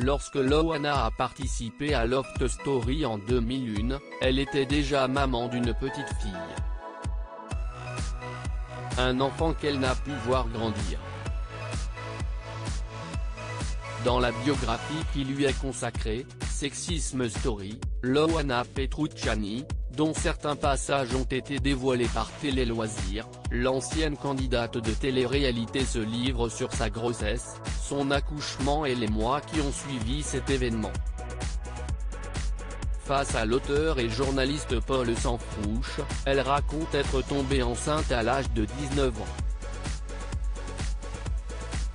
Lorsque Loana a participé à Loft Story en 2001, elle était déjà maman d'une petite fille. Un enfant qu'elle n'a pu voir grandir. Dans la biographie qui lui est consacrée, Sexism Story, Loana Petrucciani, dont certains passages ont été dévoilés par Télé Loisirs, l'ancienne candidate de télé-réalité se livre sur sa grossesse, son accouchement et les mois qui ont suivi cet événement. Face à l'auteur et journaliste Paul Sanfrouche, elle raconte être tombée enceinte à l'âge de 19 ans.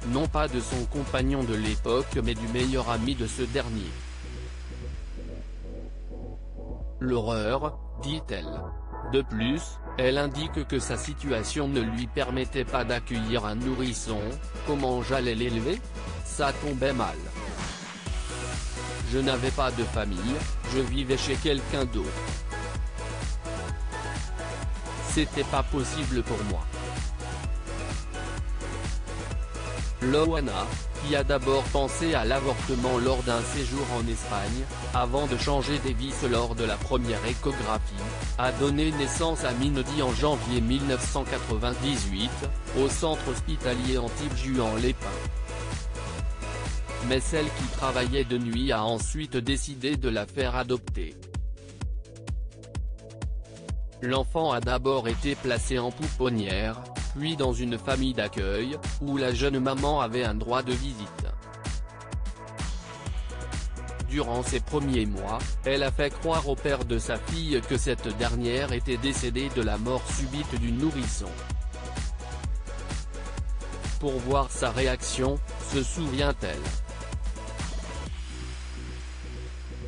Non pas de son compagnon de l'époque mais du meilleur ami de ce dernier. L'horreur, dit-elle. De plus, elle indique que sa situation ne lui permettait pas d'accueillir un nourrisson. Comment j'allais l'élever? Ça tombait mal. Je n'avais pas de famille, je vivais chez quelqu'un d'autre. C'était pas possible pour moi. Loana, qui a d'abord pensé à l'avortement lors d'un séjour en Espagne, avant de changer des vis lors de la première échographie, a donné naissance à Minody en janvier 1998, au centre hospitalier Antibes-Juan-les-Pins. Mais celle qui travaillait de nuit a ensuite décidé de la faire adopter. L'enfant a d'abord été placé en pouponnière, puis dans une famille d'accueil, où la jeune maman avait un droit de visite. Durant ses premiers mois, elle a fait croire au père de sa fille que cette dernière était décédée de la mort subite du nourrisson. Pour voir sa réaction, se souvient-elle.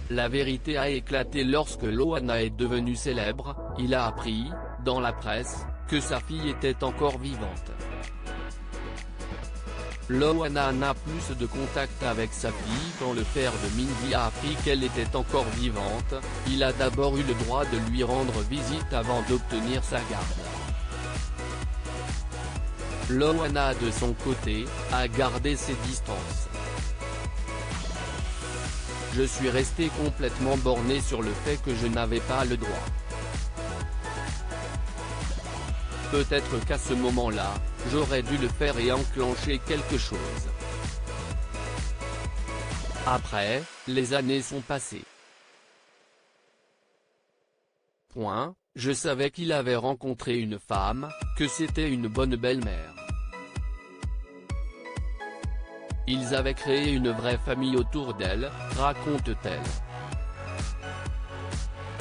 La vérité a éclaté lorsque Loana est devenue célèbre, il a appris, dans la presse, que sa fille était encore vivante. Loana n'a plus de contact avec sa fille quand le père de Mindy a appris qu'elle était encore vivante, il a d'abord eu le droit de lui rendre visite avant d'obtenir sa garde. Loana de son côté, a gardé ses distances. Je suis resté complètement borné sur le fait que je n'avais pas le droit. Peut-être qu'à ce moment-là, j'aurais dû le faire et enclencher quelque chose. Après, les années sont passées. Je savais qu'il avait rencontré une femme, que c'était une bonne belle-mère. Ils avaient créé une vraie famille autour d'elle, raconte-t-elle.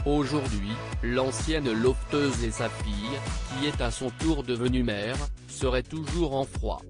Aujourd'hui, l'ancienne lofteuse et sa fille, qui est à son tour devenue mère, seraient toujours en froid.